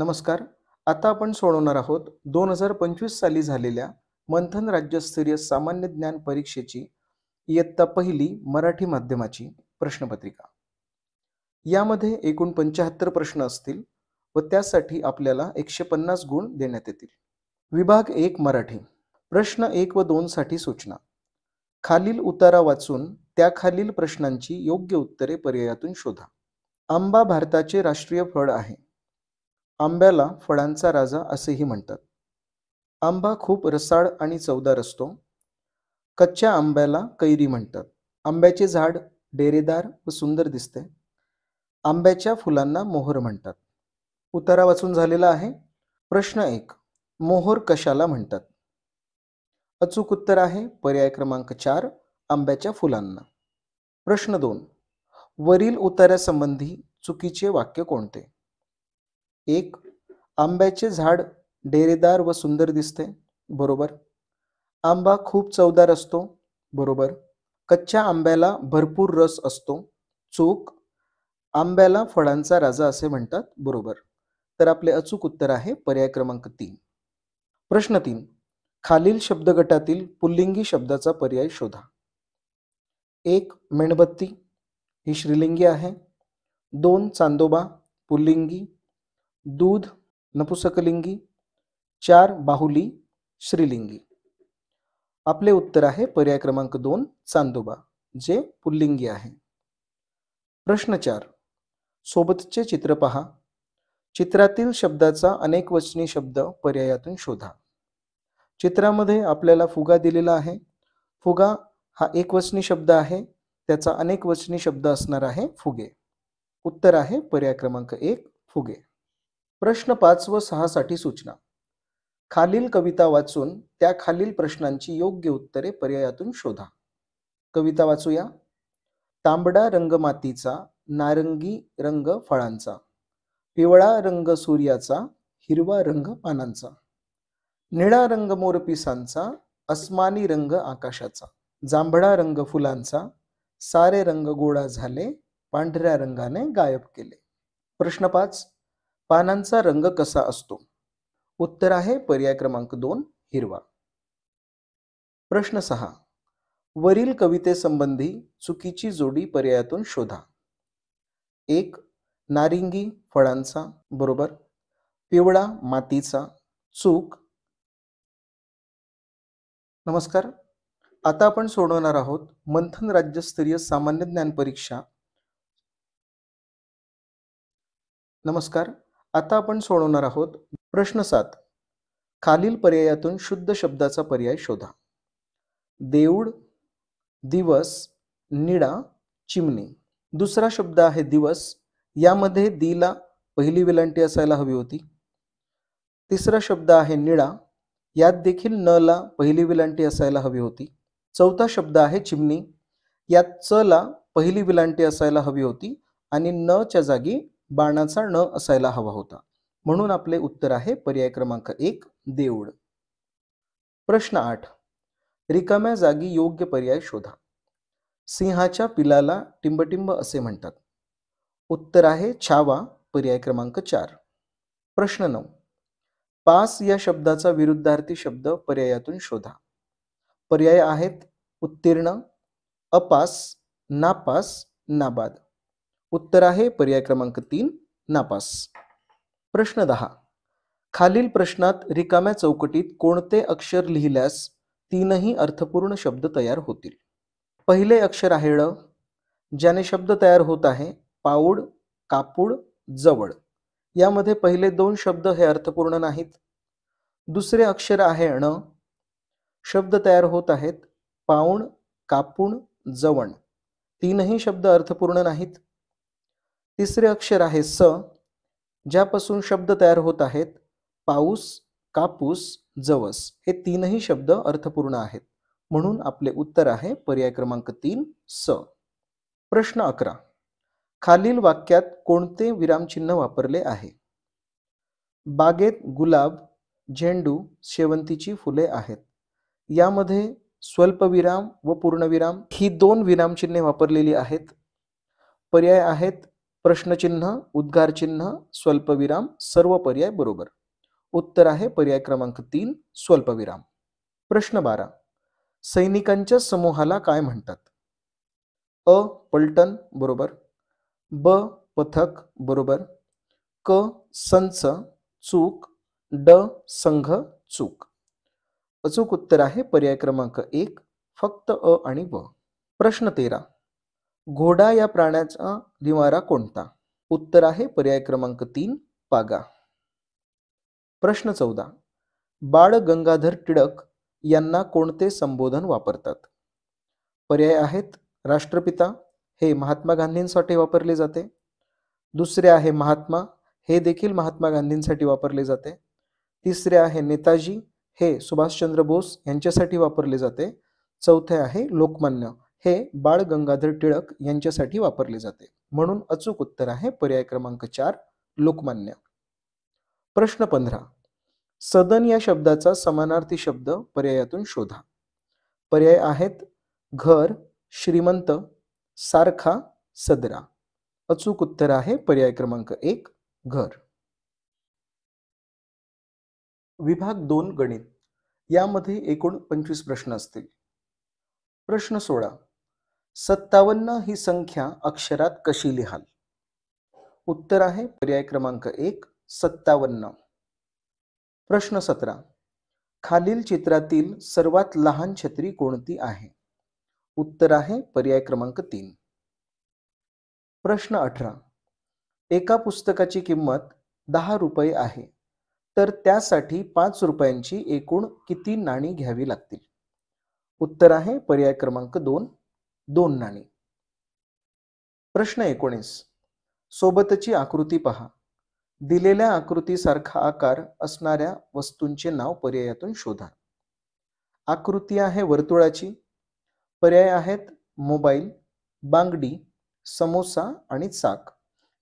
नमस्कार. आता आपण सोडवणार आहोत 2025 साली झालेल्या मंथन राज्यस्तरीय सामान्य ज्ञान परीक्षेची इयत्ता पहिली मराठी माध्यमाची प्रश्नपत्रिका. यामध्ये एकूण 75 प्रश्न असतील व त्यासाठी आपल्याला 150 गुण देण्यात येतील. विभाग 1 मराठी. प्रश्न 1 व 2 साठी सूचना. खालील उतारा वाचून त्याखालील प्रश्नांची योग्य उत्तरे पर्यायातून शोधा. आंबा भारताचे राष्ट्रीय फळ आहे. आंब्याला फळांचा राजा असेही म्हणतात. आंबा खूप रसाळ आणि चवदार असतो. कच्च्या आंब्याला कैरी म्हणतात. आंब्याचे झाड डेरेदार व सुंदर दिसते. आंब्याच्या फुलांना मोहर म्हणतात. उतारा वाचून झालेला आहे. प्रश्न 1. मोहर कशाला म्हणतात? अचूक उत्तर आहे पर्याय क्रमांक 4, आंब्याच्या फुलांना. प्रश्न 2. वरील उतार्यासंबंधी चुकीचे वाक्य कोणते? 1. आंब्याचे झाड डेरेदार व सुंदर दिसते. बरोबर. आंबा खूप चवदार असतो. बरोबर. कच्च्या आंब्याला भरपूर रस असतो. चूक. आंब्याला फळांचा राजा असे म्हणतात. बरोबर. तर आपले अचूक उत्तर आहे पर्याय क्रमांक 3. प्रश्न 3. खालील शब्दगटातील पुल्लिंगी शब्दाचा पर्याय शोधा. 1. मेणबत्ती ही श्रीलिंगी आहे. 2. चांदोबा पुल्लिंगी. दूध नपुसकलिंगी. 4. बाहुली श्रीलिंगी. आपले उत्तर आहे पर्याय क्रमांक 2, चांदोबा, जे पुल्लिंगी आहे. प्रश्न 4. सोबतचे चित्र पहा. चित्रातील शब्दाचा अनेकवचनी शब्द पर्यायातून शोधा. चित्रामध्ये आपल्याला फुगा दिलेला आहे. फुगा हा एकवचनी शब्द आहे. त्याचा अनेकवचनी शब्द असणार आहे फुगे. उत्तर आहे पर्याय क्रमांक 1, फुगे. प्रश्न 5 व 6 साठी सूचना. खालील कविता वाचून त्या खालील प्रश्नांची योग्य उत्तरे पर्यायातून शोधा. कविता वाचूया. तांबडा रंग मातीचा, नारंगी रंग फळांचा, पिवळा रंग सूर्याचा, हिरवा रंग पानांचा, निळा रंग मोरपिसांचा, अस्मानी रंग आकाशाचा, जांभळा रंग फुलांचा, सारे रंग गोळा झाले, पांढऱ्या रंगाने गायब केले. प्रश्न 5. पानांचा रंग कसा असतो? उत्तर आहे पर्याय क्रमांक 2, हिरवा. प्रश्न 6. वरील कवितेसंबंधी चुकीची जोडी पर्यायातून शोधा. 1. नारिंगी फळांचा. बरोबर. पिवळा मातीचा. चूक. नमस्कार. आता आपण सोडवणार आहोत मंथन राज्यस्तरीय सामान्य ज्ञान परीक्षा. नमस्कार. आता आपण सोडवणार आहोत प्रश्न 7. खालील पर्यायातून शुद्ध शब्दाचा पर्याय शोधा. देऊळ, दिवस, निळा, चिमणी. दुसरा शब्द आहे दिवस. यामध्ये दीला पहिली वेलांटी असायला हवी होती. तिसरा शब्द आहे निळा. यात देखील न ला पहिली वेलांटी असायला हवी होती. चौथा शब्द आहे चिमणी. यात च ला पहिली वेलांटी असायला हवी होती आणि न च्या जागी बाणाचा न असायला हवा होता. म्हणून आपले उत्तर आहे पर्याय क्रमांक 1, देऊळ. प्रश्न 8. रिकाम्या जागी योग्य पर्याय शोधा. सिंहाच्या पिलाला टिंबटिंब असे म्हणतात. उत्तर आहे छावा, पर्याय क्रमांक 4. प्रश्न 9. पास या शब्दाचा विरुद्धार्थी शब्द पर्यायातून शोधा. पर्याय आहेत उत्तीर्ण, अपास, नापास, नाबाद. उत्तर आहे पर्याय क्रमांक 3, नापास. प्रश्न 10. खालील प्रश्नात रिकाम्या चौकटीत कोणते अक्षर लिहिल्यास तीनही अर्थपूर्ण शब्द तयार होतील? पहिले अक्षर आहे ळ. ज्याने शब्द तयार होत आहे पाऊड, कापूड, जवळ. यामध्ये पहिले 2 शब्द हे अर्थपूर्ण नाहीत. दुसरे अक्षर आहे ण. शब्द तयार होत आहेत पाऊण, कापूण, जवण. तीनही शब्द अर्थपूर्ण नाहीत. तिसरे अक्षर आहे स. ज्यापासून शब्द तयार होत आहेत पाऊस, कापूस, जवस. हे तीनही शब्द अर्थपूर्ण आहेत. म्हणून आपले उत्तर आहे पर्याय क्रमांक 3, स. प्रश्न 11. खालील वाक्यात कोणते विरामचिन्ह वापरले आहे? बागेत गुलाब, झेंडू, शेवंतीची फुले आहेत. यामध्ये स्वल्पविराम व पूर्णविराम ही 2 विरामचिन्हे वापरलेली आहेत. पर्याय आहेत प्रश्नचिन्ह, उद्गारचिन्ह, स्वल्पविराम, सर्व पर्याय बरोबर. उत्तर आहे पर्याय क्रमांक 3 स्वल्पविराम. प्रश्न 12. सैनिकांच्या समूहाला काय म्हणतात? अ. पलटण बरोबर. ब. पथक बरोबर. क. संच चूक. ड. संघ चूक. अचूक उत्तर आहे पर्याय क्रमांक 1 फक्त अ आणि ब. प्रश्न 13. घोडा या प्राण्याचा निवारा कोणता? उत्तर आहे पर्याय क्रमांक 3 पागा. प्रश्न 14. बाळ गंगाधर टिळक यांना कोणते संबोधन वापरतात? पर्याय आहेत राष्ट्रपिता, हे महात्मा गांधींसाठी वापरले जाते. दुसरे आहे महात्मा, हे देखील महात्मा गांधींसाठी वापरले जाते. तिसरे आहे नेताजी, हे सुभाषचंद्र बोस यांच्यासाठी वापरले जाते. चौथे आहे लोकमान्य, हे बाळ गंगाधर टिळक यांच्यासाठी वापरले जाते. म्हणून अचूक उत्तर आहे पर्याय क्रमांक 4 लोकमान्य. प्रश्न 15. सदन या शब्दाचा समानार्थी शब्द पर्यायातून शोधा. पर्याय आहेत घर, श्रीमंत, सारखा, सदरा. अचूक उत्तर आहे पर्याय क्रमांक 1 घर. विभाग 2 गणित यामध्ये एकूण 25 प्रश्न असतील. प्रश्न 16. 57 ही संख्या अक्षरात कशी लिहाल? उत्तर आहे पर्याय क्रमांक 1 57. प्रश्न 17. खालील चित्रातील सर्वात लहान छत्री कोणती आहे? उत्तर आहे पर्याय क्रमांक 3. प्रश्न 18. एका पुस्तकाची किंमत 10 रुपये आहे, तर त्यासाठी 5 रुपयांची एकूण किती नाणी घ्यावी लागतील? उत्तर आहे पर्याय क्रमांक 2 2 नाणी. प्रश्न 19. सोबतची आकृती पहा. दिलेल्या आकृतीसारखा आकार असणाऱ्या वस्तूंचे नाव पर्यायातून शोधा. आकृती आहे वर्तुळाची. पर्याय आहेत मोबाईल, बांगडी, समोसा आणि चाक.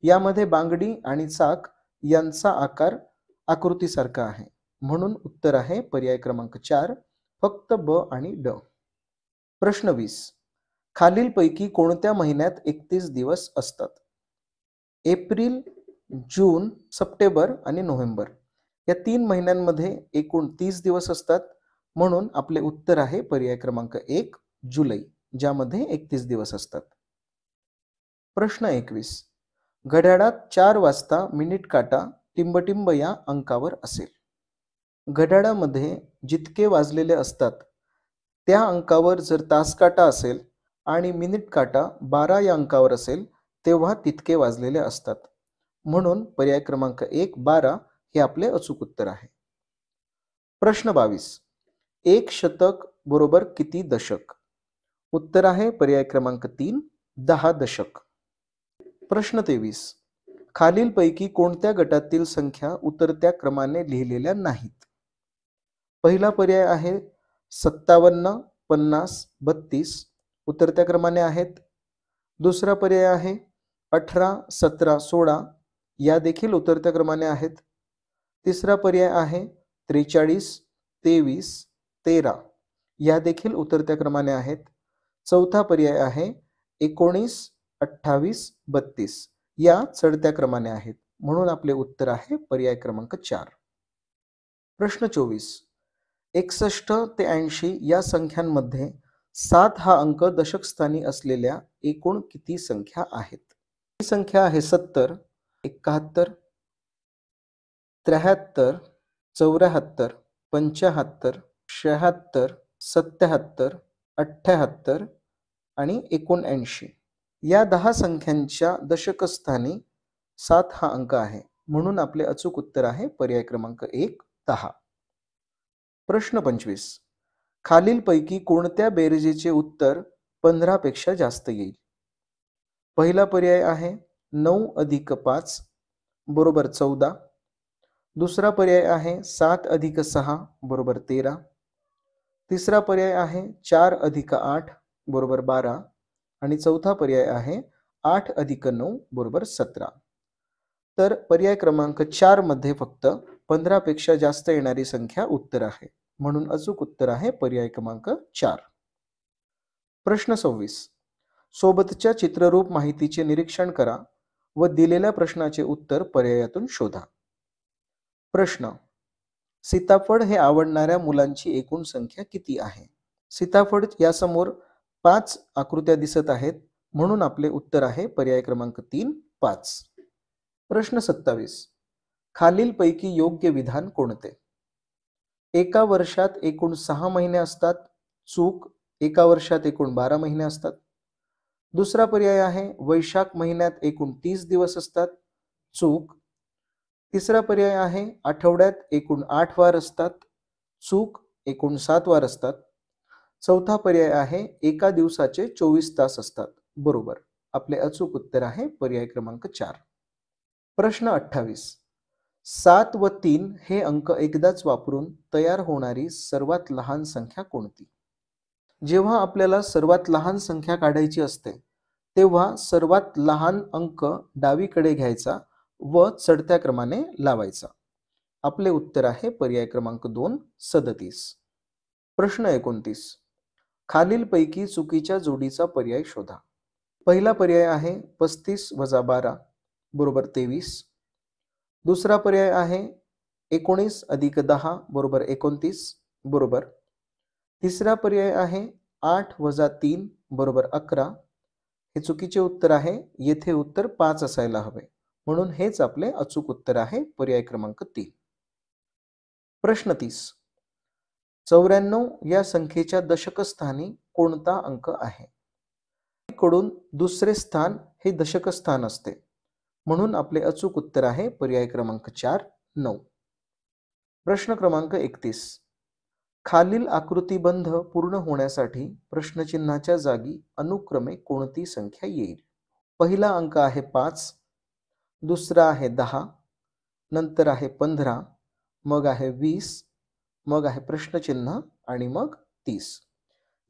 यामध्ये बांगडी आणि चाक यांचा आकार आकृतीसारखा आहे, म्हणून उत्तर आहे पर्याय क्रमांक 4 फक्त ब आणि ड. प्रश्न 20. खालीलपैकी कोणत्या महिन्यात 31 दिवस असतात? एप्रिल, जून, सप्टेंबर आणि नोव्हेंबर या 3 महिन्यांमध्ये एकूण 30 दिवस असतात, म्हणून आपले उत्तर आहे पर्याय क्रमांक 1 जुलै, ज्यामध्ये 31 दिवस असतात. प्रश्न 21. घड्याळात 4 वाजता मिनिट काटा टिंबटिंब या अंकावर असेल. घड्याळामध्ये जितके वाजलेले असतात त्या अंकावर जर तास काटा असेल आणि मिनिट काटा 12 या अंकावर असेल तेव्हा तितके वाजलेले असतात, म्हणून पर्याय क्रमांक 1 12 हे आपले अचूक उत्तर आहे. प्रश्न 22. 1 शतक बरोबर किती दशक? उत्तर आहे पर्याय क्रमांक 3 10 दशक. प्रश्न 23. खालीलपैकी कोणत्या गटातील संख्या उतरत्या क्रमाने लिहिलेल्या नाहीत? पहिला पर्याय आहे 57, 50, 32 उतरत्या क्रमाने आहेत. दुसरा पर्याय आहे 18, 17, 16 या देखील उतरत्या क्रमाने आहेत. तिसरा पर्याय आहे 43, 23, 13 या देखील उतरत्या क्रमाने आहेत. चौथा पर्याय आहे 19, 28, 32 या चढत्या क्रमाने आहेत, म्हणून आपले उत्तर आहे पर्याय क्रमांक 4. प्रश्न 24. 61 ते 80 या संख्यांमध्ये 7 हा अंक दशक स्थानी असलेल्या एकूण किती संख्या आहेत? ही संख्या आहे 70, 71, 73, 74, 75, 76, 77, 78 आणि 79. या 10 संख्यांच्या दशकस्थानी 7 हा अंक आहे, म्हणून आपले अचूक उत्तर आहे पर्याय क्रमांक 1 10. प्रश्न 25. खालीलपैकी कोणत्या बेरजेचे उत्तर 15 पेक्षा जास्त येईल? पहिला पर्याय आहे 9 अधिक 5 बरोबर 14. दुसरा पर्याय आहे 7 अधिक 6 बरोबर 13. तिसरा पर्याय आहे 4 अधिक 8 बरोबर 12 आणि चौथा पर्याय आहे 8 अधिक 9 बरोबर 17. तर पर्याय क्रमांक 4 मध्ये फक्त 15 पेक्षा जास्त येणारी संख्या उत्तर आहे, म्हणून अचूक उत्तर आहे पर्याय क्रमांक 4. प्रश्न 26. सोबतच्या चित्ररूप माहितीचे निरीक्षण करा व दिलेल्या प्रश्नाचे उत्तर पर्यायातून शोधा. प्रश्न: सीताफळ हे आवडणाऱ्या मुलांची एकूण संख्या किती आहे? सीताफळ यासमोर 5 आकृत्या दिसत आहेत, म्हणून आपले उत्तर आहे पर्याय क्रमांक 3 5. प्रश्न 27. खालीलपैकी योग्य विधान कोणते? एका वर्षात एकूण 6 महिने असतात. चूक. एका वर्षात एकूण 12 महिने असतात. दुसरा पर्याय आहे वैशाख महिन्यात एकूण 30 दिवस असतात. चूक. तिसरा पर्याय आहे आठवड्यात एकूण 8 वार असतात. चूक. एकूण 7 वार असतात. चौथा पर्याय आहे एका दिवसाचे 24 तास असतात. बरोबर. आपले अचूक उत्तर आहे पर्याय क्रमांक 4. प्रश्न 28. 7 व 3 हे अंक एकदाच वापरून तयार होणारी सर्वात लहान संख्या कोणती? जेव्हा आपल्याला सर्वात लहान संख्या काढायची असते, तेव्हा सर्वात लहान अंक डावीकडे घ्यायचा व चढत्या क्रमाने लावायचा. आपले उत्तर आहे पर्याय क्रमांक 2 37. प्रश्न 29. खालीलपैकी चुकीच्या जोडीचा पर्याय शोधा. पहिला पर्याय आहे 35 वजा 12 बरोबर 23. दुसरा पर्याय आहे 19 अधिक 10 बरोबर 29 बरोबर. तिसरा पर्याय आहे 8 वजा 3 बरोबर 11. हे चुकीचे उत्तर आहे. येथे उत्तर 5 असायला हवे, म्हणून हेच आपले अचूक उत्तर आहे पर्याय क्रमांक 3. प्रश्न 30. 94 या संख्येच्या दशक स्थानी कोणता अंक आहे? कडून दुसरे स्थान हे दशक स्थान असते, म्हणून आपले अचूक उत्तर आहे पर्याय क्रमांक 4 9. प्रश्न क्रमांक 31. खालील आकृतिबंध पूर्ण होण्यासाठी प्रश्नचिन्हाच्या जागी अनुक्रमे कोणती संख्या येईल? पहिला अंक आहे 5, दुसरा आहे 10, नंतर आहे 15, मग आहे 20, मग आहे प्रश्नचिन्ह आणि मग 30.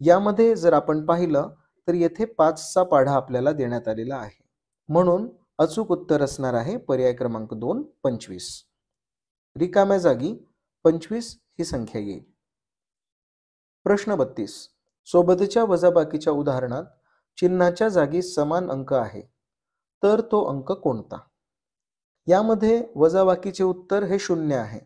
यामध्ये जर आपण पाहिलं तर येथे 5चा पाढा आपल्याला देण्यात आलेला आहे, म्हणून अचूक उत्तर असणार आहे पर्याय क्रमांक 2 25. रिकाम्या जागी 25 ही संख्या येईल. प्रश्न 32. सोबतच्या वजाबाकीच्या उदाहरणात चिन्हाच्या जागी समान अंक आहे, तर तो अंक कोणता? यामध्ये वजाबाकीचे उत्तर हे 0 आहे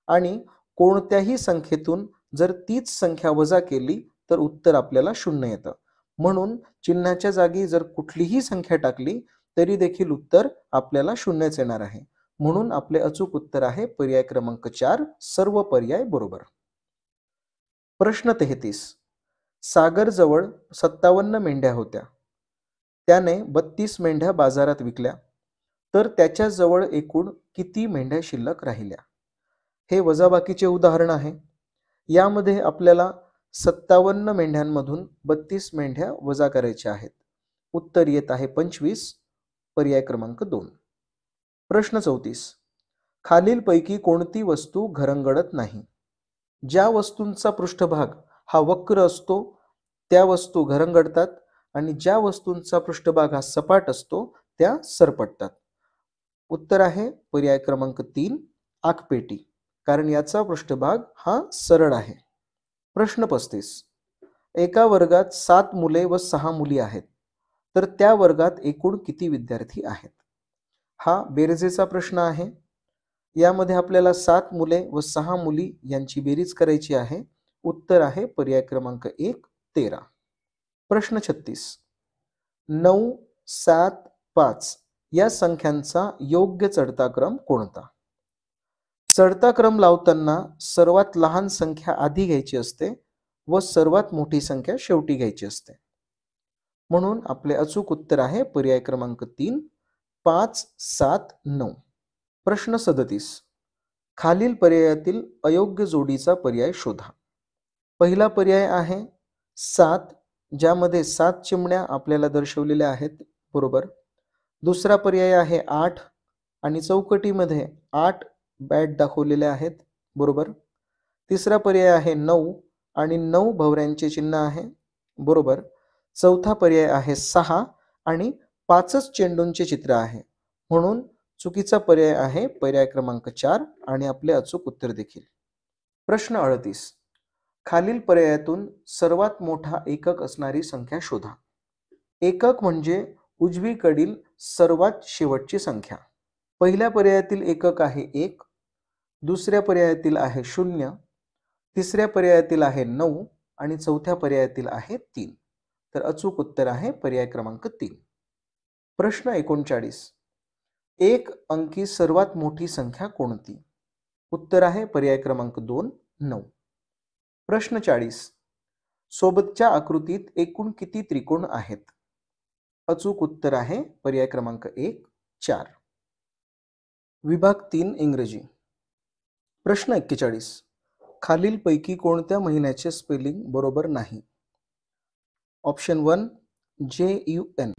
आणि कोणत्याही संख्येतून जर तीच संख्या वजा केली तर उत्तर आपल्याला 0 येतं. म्हणून चिन्हाच्या जागी जर कुठलीही संख्या टाकली तरी देखील उत्तर आपल्याला 0च येणार आहे. म्हणून आपले अचूक उत्तर आहे पर्याय क्रमांक 4 सर्व पर्याय बरोबर. प्रश्न 33. सागरजवळ 57 मेंढ्या होत्या. त्याने 32 मेंढ्या बाजारात विकल्या, तर त्याच्या जवळ एकूण किती मेंढ्या शिल्लक राहिल्या? हे वजाबाकीचे उदाहरण आहे. यामध्ये आपल्याला 57 मेंढ्यांमधून 32 मेंढ्या वजा करायच्या आहेत. उत्तर येत आहे 25 पर्याय क्रमांक 2. प्रश्न 34. खालीलपैकी कोणती वस्तू घरंगडत नाही? ज्या वस्तूंचा पृष्ठभाग हा वक्र असतो त्या वस्तू घरंगडतात आणि ज्या वस्तूंचा पृष्ठभाग हा सपाट असतो त्या सरपटतात. उत्तर आहे पर्याय क्रमांक 3 आकपेटी, कारण याचा पृष्ठभाग हा सरळ आहे. प्रश्न 35. एका वर्गात 7 मुले व 6 मुली आहेत, तर त्या वर्गात एकूण किती विद्यार्थी आहेत? हा बेरजेचा प्रश्न आहे. यामध्ये आपल्याला 7 मुले व 6 मुली यांची बेरीज करायची आहे. उत्तर आहे पर्याय क्रमांक 1 13. प्रश्न 36. 9 7 5 या संख्यांचा योग्य चढता क्रम कोणता? चढता क्रम लावताना सर्वात लहान संख्या आधी घ्यायची असते व सर्वात मोठी संख्या शेवटी घ्यायची असते. म्हणून आपले अचूक उत्तर आहे पर्याय क्रमांक 3 5 7 9. प्रश्न 37. खालील पर्यायातील अयोग्य जोडीचा पर्याय शोधा. पहिला पर्याय आहे 7, ज्यामध्ये 7 चिमण्या आपल्याला दर्शवलेल्या आहेत. बरोबर. दुसरा पर्याय आहे 8 आणि चौकटीमध्ये 8 बॅट दाखवलेले आहेत. बरोबर. तिसरा पर्याय आहे 9 आणि 9 भवऱ्यांचे चिन्ह आहे. बरोबर. चौथा पर्याय आहे 6 आणि 5च चेंडूंचे चित्र आहे. म्हणून चुकीचा पर्याय आहे पर्याय क्रमांक 4 आणि आपले अचूक उत्तर देखील. प्रश्न 38. खालील पर्यायातून सर्वात मोठा एकक असणारी संख्या शोधा. एकक म्हणजे उजवीकडील सर्वात शेवटची संख्या. पहिल्या पर्यायातील एकक आहे 1, दुसऱ्या पर्यायातील आहे 0, तिसऱ्या पर्यायातील आहे 9 आणि चौथ्या पर्यायातील आहे 3. तर अचूक उत्तर आहे पर्याय क्रमांक 3. प्रश्न 39. एक अंकी सर्वात मोठी संख्या कोणती? उत्तर आहे पर्याय क्रमांक 2, 9. प्रश्न 40. सोबतच्या आकृतीत एकूण किती त्रिकोण आहेत? अचूक उत्तर आहे पर्याय क्रमांक 1, 4. विभाग 3 इंग्रजी. प्रश्न 41. खालीलपैकी कोणत्या महिन्याचे स्पेलिंग बरोबर नाही? ऑप्शन 1 JUN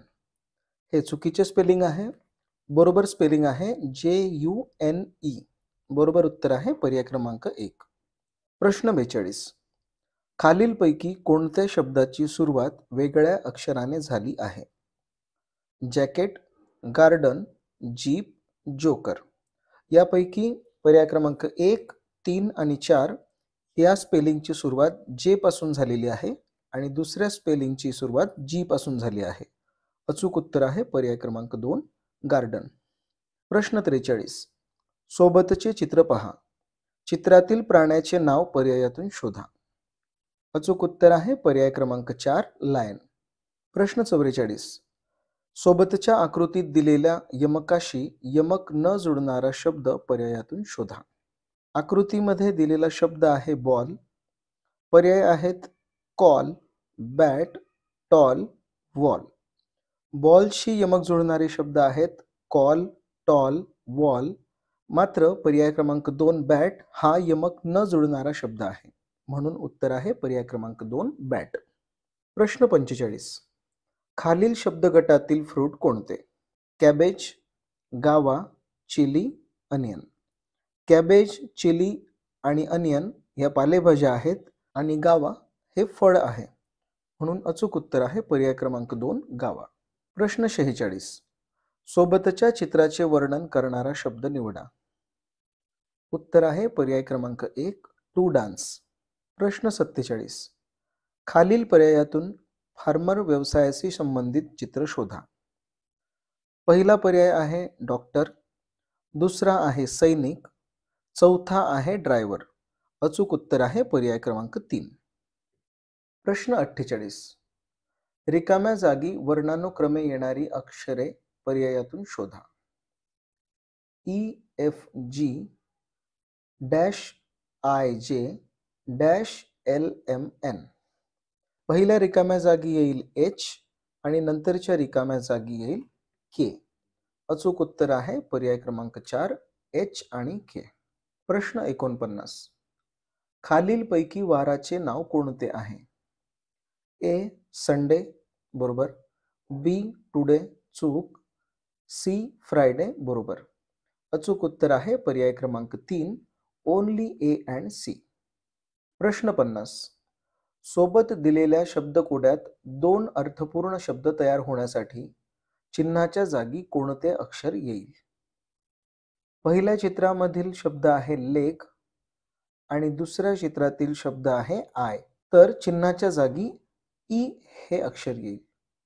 हे चुकीचे स्पेलिंग आहे. बरोबर स्पेलिंग आहे JUNE. बरोबर उत्तर आहे पर्याय क्रमांक 1. प्रश्न 42. खालीलपैकी कोणत्या शब्दाची सुरुवात वेगळ्या अक्षराने झाली आहे? Jacket, garden, jeep, joker. यापैकी पर्याय क्रमांक 1, 3 आणि 4 या स्पेलिंगची सुरुवात जे पासून झालेली आहे आणि दुसऱ्या स्पेलिंगची सुरुवात जी पासून झाली आहे. अचूक उत्तर आहे पर्याय क्रमांक 2, गार्डन. प्रश्न 43. सोबतचे चित्र पहा. चित्रातील प्राण्याचे नाव पर्यायातून शोधा. अचूक उत्तर आहे पर्याय क्रमांक 4, लायन. प्रश्न 44. सोबतच्या आकृतीत दिलेल्या यमकाशी यमक न जुळणारा शब्द पर्यायातून शोधा. आकृतीमध्ये दिलेला शब्द आहे बॉल. पर्याय आहेत कॉल, बॅट, टॉल, वॉल. बॉलशी यमक जुळणारे शब्द आहेत कॉल, टॉल, वॉल. मात्र पर्याय क्रमांक 2 बॅट हा यमक न जुळणारा शब्द आहे. म्हणून उत्तर आहे पर्याय क्रमांक 2, बॅट. प्रश्न 45. खालील शब्दगटातील फ्रूट कोणते? कॅबेज, गावा, चिली, अनियन. कॅबेज, चिली आणि अनियन या पालेभाज्या आहेत आणि गावा हे फळ आहे. म्हणून अचूक उत्तर आहे पर्याय क्रमांक 2, गावा. प्रश्न 46. सोबतच्या चित्राचे वर्णन करणारा शब्द निवडा. उत्तर आहे पर्याय क्रमांक 1, टू डान्स. प्रश्न 47. खालील पर्यायातून फार्मर व्यवसायाशी संबंधित चित्र शोधा. पहिला पर्याय आहे डॉक्टर, दुसरा आहे सैनिक, चौथा आहे ड्रायव्हर. अचूक उत्तर आहे पर्याय क्रमांक 3. प्रश्न 48. रिकाम्या जागी वर्णानुक्रमे येणारी अक्षरे पर्यायातून शोधा. EFG -IJ -LMN. पहिल्या रिकाम्या जागी येईल H आणि नंतरच्या रिकाम्या जागी येईल K. अचूक उत्तर आहे पर्याय क्रमांक 4, H आणि K. प्रश्न 49. खालीलपैकी वाराचे नाव कोणते आहे? A संडे बरोबर, B टुडे चूक, C फ्रायडे बरोबर. अचूक उत्तर आहे पर्याय क्रमांक 3, ओनली A and C. प्रश्न 50. सोबत दिलेल्या शब्दकोड्यात 2 अर्थपूर्ण शब्द तयार होण्यासाठी चिन्हाच्या जागी कोणते अक्षर येईल? पहिल्या चित्रामधील शब्द आहे लेग आणि दुसऱ्या चित्रातील शब्द आहे आय. तर चिन्हाच्या जागी ई हे अक्षर येईल.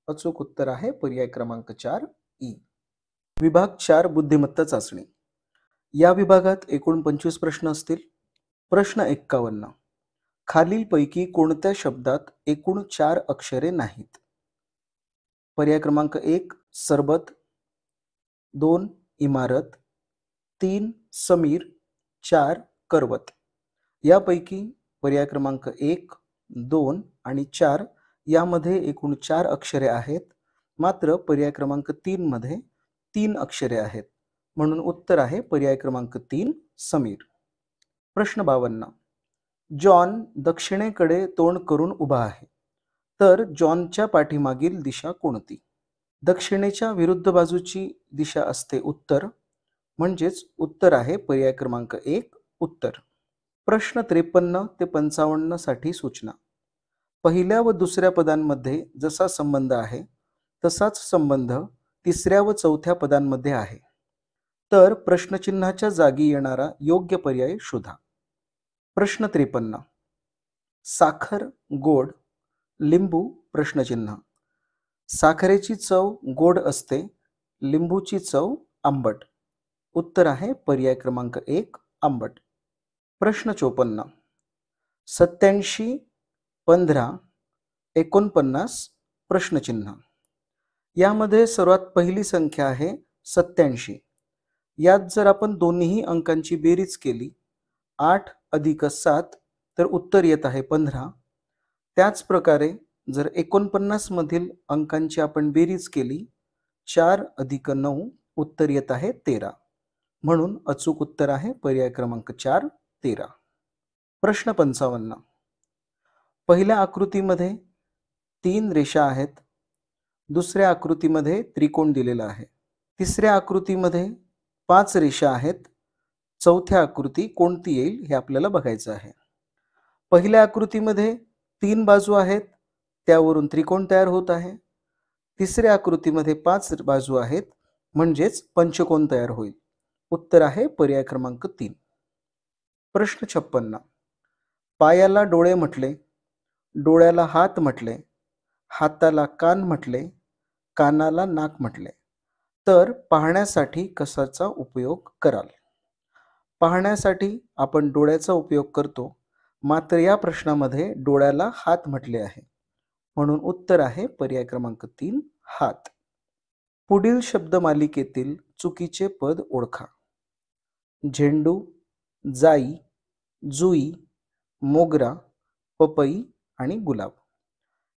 अचूक उत्तर आहे पर्याय क्रमांक 4, ई. विभाग 4 बुद्धिमत्ता चाचणी. या विभागात एकूण 25 प्रश्न असतील. प्रश्न 51. खालीलपैकी कोणत्या शब्दात एकूण 4 अक्षरे नाहीत? पर्याय क्रमांक 1 सरबत, 2 इमारत, 3 समीर, 4 करवत. यापैकी पर्याय क्रमांक 1, 2 आणि 4 यामध्ये एकूण 4 अक्षरे आहेत. मात्र पर्याय क्रमांक 3 मध्ये 3 अक्षरे आहेत. म्हणून उत्तर आहे पर्याय क्रमांक 3, समीर. प्रश्न 52. जॉन दक्षिणेकडे तोंड करून उभा आहे. तर जॉनच्या पाठीमागील दिशा कोणती? दक्षिणेच्या विरुद्ध बाजूची दिशा असते उत्तर. म्हणजेच उत्तर आहे पर्याय क्रमांक 1, उत्तर. प्रश्न 53 ते 55 साठी सूचना. पहिल्या व दुसऱ्या पदांमध्ये जसा संबंध आहे तसाच संबंध तिसऱ्या व चौथ्या पदांमध्ये आहे. तर प्रश्नचिन्हाच्या जागी येणारा योग्य पर्याय शोधा. प्रश्न 53. साखर गोड, लिंबू प्रश्नचिन्ह. साखरेची चव गोड असते, लिंबूची चव आंबट. उत्तर आहे पर्याय क्रमांक 1 आंबट. प्रश्न 54. 87, 15, 49 प्रश्नचिन्ह. यामध्ये सर्वात पहिली संख्या आहे 87. यात जर आपण दोन्ही अंकांची बेरीज केली 8 अधिक 7 तर उत्तर येत आहे 15. त्याच प्रकारे जर 49 मधील अंकांची आपण बेरीज केली 4 अधिक 9 उत्तर येत आहे 13. म्हणून अचूक उत्तर आहे पर्याय क्रमांक 4 13. प्रश्न 55. पहिल्या आकृतीमध्ये 3 रेषा आहेत. दुसऱ्या आकृतीमध्ये त्रिकोण दिलेला आहे. तिसऱ्या आकृतीमध्ये 5 रेषा आहेत. चौथ्या आकृती कोणती येईल हे आपल्याला बघायचं आहे. पहिल्या आकृतीमध्ये 3 बाजू आहेत, त्यावरून त्रिकोण तयार होत आहे. तिसऱ्या आकृतीमध्ये 5 बाजू आहेत, म्हणजेच पंचकोन तयार होईल. उत्तर आहे पर्याय क्रमांक 3. प्रश्न 56. पायाला डोळे म्हटले, डोळ्याला हात म्हटले, हाताला कान म्हटले, कानाला नाक म्हटले, तर पाहण्यासाठी कशाचा उपयोग कराल? पाहण्यासाठी आपण डोळ्याचा उपयोग करतो, मात्र या प्रश्नामध्ये डोळ्याला हात म्हटले आहे. म्हणून उत्तर आहे पर्याय क्रमांक 3 हात. पुढील शब्दमालिकेतील चुकीचे पद ओळखा. झेंडू, जाई, जुई, मोगरा, पपई आणि गुलाब.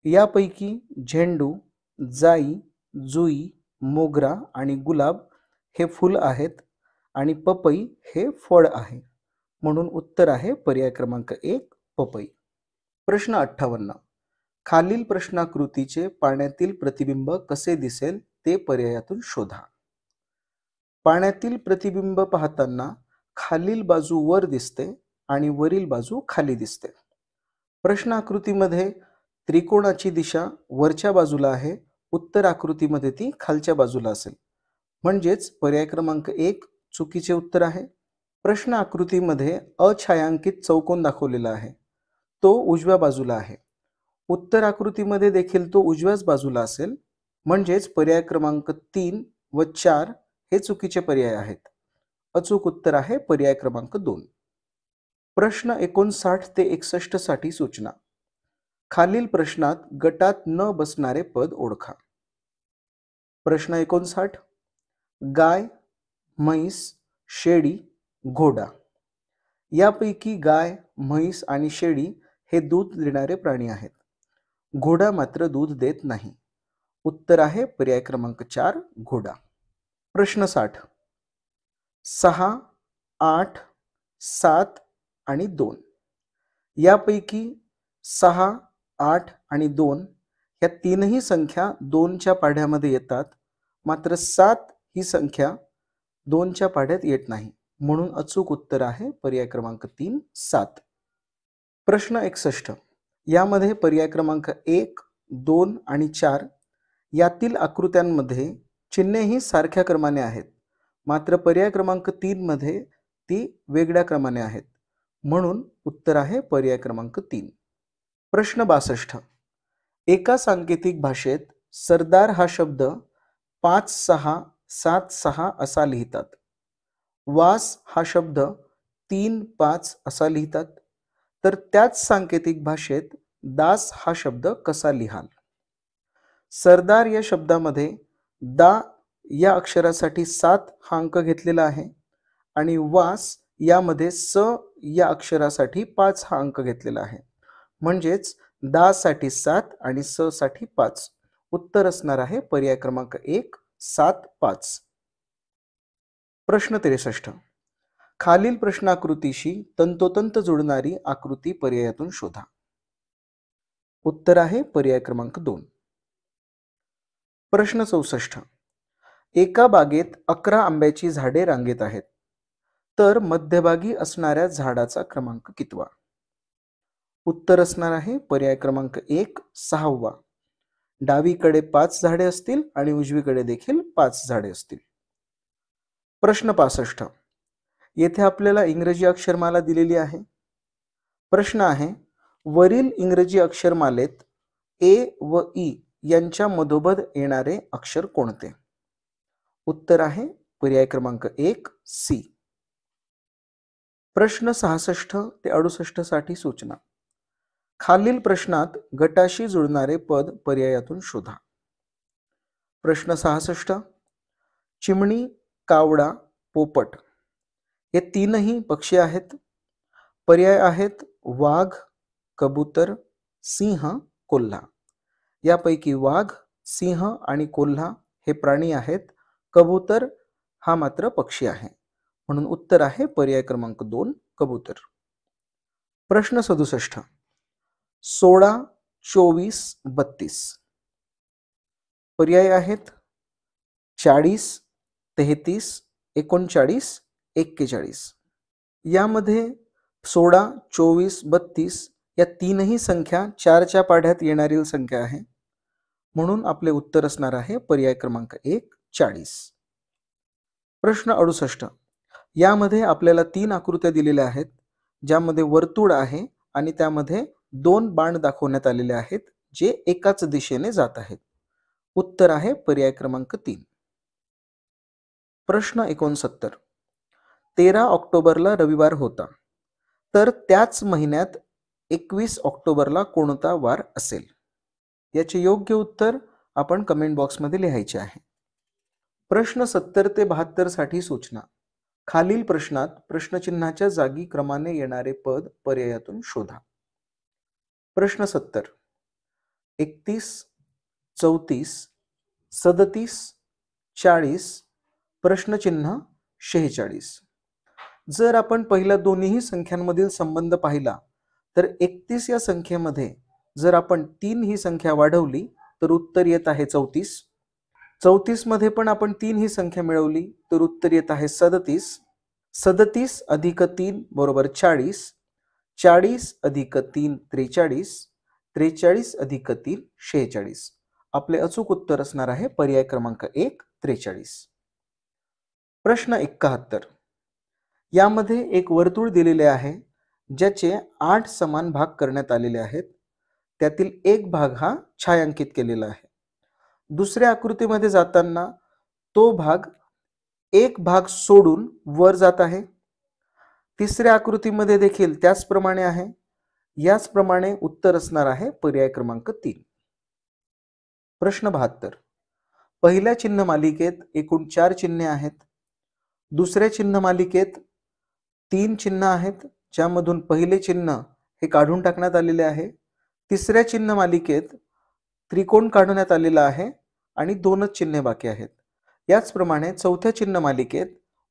यापैकी झेंडू, जाई, जुई, मोगरा आणि गुलाब हे फूल आहेत आणि पपई हे फळ आहे. म्हणून उत्तर आहे पर्याय क्रमांक 1 पपई. प्रश्न 58. खालील प्रश्नाकृतीचे पाण्यातील प्रतिबिंब कसे दिसेल ते पर्यायातून शोधा. पाण्यातील प्रतिबिंब पाहताना खालील बाजू वर दिसते आणि वरील बाजू खाली दिसते. प्रश्न आकृतीमध्ये त्रिकोणाची दिशा वरच्या बाजूला आहे, उत्तर आकृतीमध्ये ती खालच्या बाजूला असेल. म्हणजेच पर्याय क्रमांक 1 चुकीचे उत्तर आहे. प्रश्न आकृतीमध्ये अछायांकित चौकोन दाखवलेला आहे, तो उजव्या बाजूला आहे. उत्तर आकृतीमध्ये देखील तो उजव्याच बाजूला असेल. म्हणजेच पर्याय क्रमांक 3 व 4 हे चुकीचे पर्याय आहेत. अचूक उत्तर आहे पर्याय क्रमांक 2. प्रश्न 59 ते 61 साठी सूचना. खालील प्रश्नात गटात न बसणारे पद ओळखा. प्रश्न 59. गाय, म्हैस, शेळी, घोडा. यापैकी गाय, म्हैस आणि शेळी हे दूध देणारे प्राणी आहेत. घोडा मात्र दूध देत नाही. उत्तर आहे पर्याय क्रमांक 4 घोडा. प्रश्न 60. 6, 8, 7 आणि 2. यापैकी 6, 8 आणि 2 या तीनही संख्या 2च्या पाढ्यामध्ये येतात, मात्र 7 ही संख्या 2च्या पाढ्यात येत नाही. म्हणून अचूक उत्तर आहे पर्याय क्रमांक 3 7. प्रश्न 61. यामध्ये पर्याय क्रमांक 1, 2 आणि 4 यातील आकृत्यांमध्ये चिन्हे ही सारख्या क्रमाने आहेत, मात्र पर्याय क्रमांक 3 मध्ये ती वेगळ्या क्रमाने आहेत. म्हणून उत्तर आहे पर्याय क्रमांक 3. प्रश्न 62. एका सांकेतिक भाषेत सरदार हा शब्द 5 6 7 6 असा लिहितात. वास हा शब्द 3 5 असा लिहितात. तर त्याच सांकेतिक भाषेत दास हा शब्द कसा लिहाल? सरदार या शब्दामध्ये दा या अक्षरासाठी 7 हा अंक घेतलेला आहे आणि वास यामध्ये स या अक्षरासाठी 5 हा अंक घेतलेला आहे. म्हणजेच दा साठी 7 आणि स साठी 5. उत्तर असणार आहे पर्याय क्रमांक 1 7 5. प्रश्न 63. खालील प्रश्नाकृतीशी तंतोतंत जोडणारी आकृती पर्यायातून शोधा. उत्तर आहे पर्याय क्रमांक 2. प्रश्न 64. एका बागेत 11 आंब्याची झाडे रांगेत आहेत, तर मध्यभागी असणाऱ्या झाडाचा क्रमांक कितवा? उत्तर असणार आहे पर्याय क्रमांक 1 6वा. डावीकडे 5 झाडे असतील आणि उजवीकडे देखील 5 झाडे असतील. प्रश्न 65. येथे आपल्याला इंग्रजी अक्षरमाला दिलेली आहे. प्रश्न आहे, वरील इंग्रजी अक्षरमालेत ए व ई यांच्या मधोमध येणारे अक्षर कोणते? उत्तर आहे पर्याय क्रमांक 1 सी. प्रश्न 66 ते 68 साठी सूचना. खालील प्रश्नात गटाशी जुळणारे पद पर्यायातून शोधा. प्रश्न 66. चिमणी, कावडा, पोपट हे तीनही पक्षी आहेत. पर्याय आहेत वाघ, कबूतर, सिंह, कोल्हा. यापैकी वाघ, सिंह आणि कोल्हा हे प्राणी आहेत. कबूतर हा मात्र पक्षी आहे. म्हणून उत्तर आहे पर्याय क्रमांक 2 कबूतर. प्रश्न 67. 16, 24, 32 पर्याय आहेत 40, 33, 39, 41. यामध्ये 16, 24, 32 या तीनही संख्या 4च्या पाढ्यात येणारी संख्या आहे. म्हणून आपले उत्तर असणार आहे पर्याय क्रमांक 1 40. प्रश्न 68. यामध्ये आपल्याला 3 आकृत्या दिलेल्या आहेत, ज्यामध्ये वर्तुळ आहे आणि त्यामध्ये 2 बाण दाखवण्यात आलेले आहेत, जे एकाच दिशेने जात आहेत. उत्तर आहे पर्याय क्रमांक 3. प्रश्न 69. 13 ऑक्टोबरला रविवार होता, तर त्याच महिन्यात 21 ऑक्टोबरला कोणता वार असेल? याचे योग्य उत्तर आपण कमेंट बॉक्समध्ये लिहायचे आहे. प्रश्न 70 ते 72 साठी सूचना. खालील प्रश्नात प्रश्नचिन्हाच्या जागी क्रमाने येणारे पद पर्यायातून शोधा. प्रश्न 70. 31, 34, 37, 40, प्रश्नचिन्ह 46. जर आपण पहिल्या दोन्ही संख्यांमधील संबंध पाहिला तर 31 या संख्येमध्ये जर आपण 3 ही संख्या वाढवली तर उत्तर येत आहे 34. 34 मध्ये पण आपण 3 ही संख्या मिळवली तर उत्तर येत आहे 37. 37 अधिक 3 बरोबर 40. 40 अधिक 3 43. 43 अधिक 3 46. आपले अचूक उत्तर असणार आहे पर्याय क्रमांक 1 43. प्रश्न 71. यामध्ये एक वर्तुळ दिलेले आहे, ज्याचे 8 समान भाग करण्यात आलेले आहेत. त्यातील एक भाग हा छायांकित केलेला आहे. दुसऱ्या आकृतीमध्ये जाताना तो भाग एक भाग सोडून वर जात आहे. तिसऱ्या आकृतीमध्ये देखील त्याचप्रमाणे आहे. याचप्रमाणे उत्तर असणार आहे पर्याय क्रमांक 3. प्रश्न 72. पहिल्या चिन्ह मालिकेत एकूण 4 चिन्हे आहेत. दुसऱ्या चिन्ह मालिकेत 3 चिन्ह आहेत, ज्यामधून पहिले चिन्ह हे काढून टाकण्यात आलेले आहे. तिसऱ्या चिन्ह मालिकेत त्रिकोण काढण्यात आलेला आहे आणि 2च चिन्हे बाकी आहेत. याचप्रमाणे चौथ्या चिन्ह मालिकेत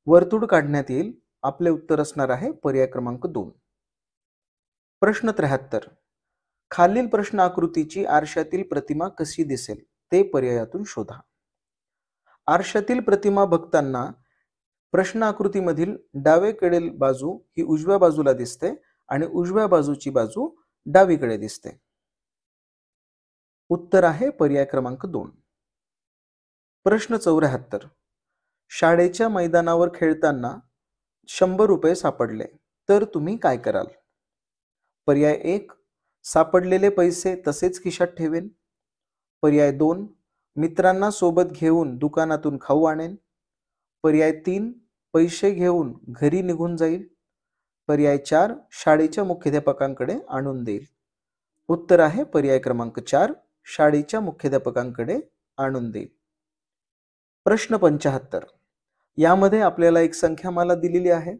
वर्तुळ काढण्यात येईल. आपले उत्तर असणार आहे पर्याय क्रमांक 2. प्रश्न 73. खालील प्रश्न आकृतीची आरशातील प्रतिमा कशी दिसेल ते पर्यायातून शोधा. आरशातील प्रतिमा बघताना प्रश्न आकृतीमधील डावीकडील बाजू ही उजव्या बाजूला दिसते आणि उजव्या बाजूची बाजू डावीकडे दिसते. उत्तर आहे पर्याय क्रमांक 2. प्रश्न 74. शाळेच्या मैदानावर खेळताना 100 रुपये सापडले तर तुम्ही काय कराल? पर्याय 1 सापडलेले पैसे तसेच खिशात ठेवेन. पर्याय 2 मित्रांना सोबत घेऊन दुकानातून खाऊ आणेन. पर्याय 3 पैसे घेऊन घरी निघून जाईल. पर्याय 4 शाळेच्या मुख्याध्यापकांकडे आणून देईल. उत्तर आहे पर्याय क्रमांक 4 शाळेच्या मुख्याध्यापकांकडे आणून देईल. प्रश्न 75. यामध्ये आपल्याला एक संख्यामाला दिलेली आहे.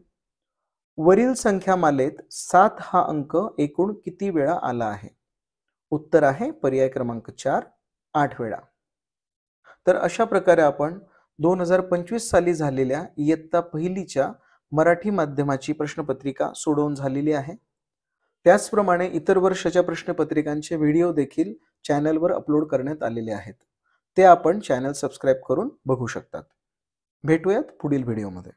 वरील संख्यामालेत 7 हा अंक एकूण किती वेळा आला आहे? उत्तर आहे पर्याय क्रमांक 4 8 वेळा. तर अशा प्रकारे आपण 2025 साली झालेल्या इयत्ता पहिलीच्या मराठी माध्यमाची प्रश्नपत्रिका सोडवून झालेली आहे. त्याचप्रमाणे इतर वर्षाच्या प्रश्नपत्रिकांचे व्हिडिओ देखील चॅनलवर अपलोड करण्यात आलेले आहेत. ते आपण चॅनल सबस्क्राईब करून बघू शकतात. भेटूयात पुढील व्हिडिओमध्ये.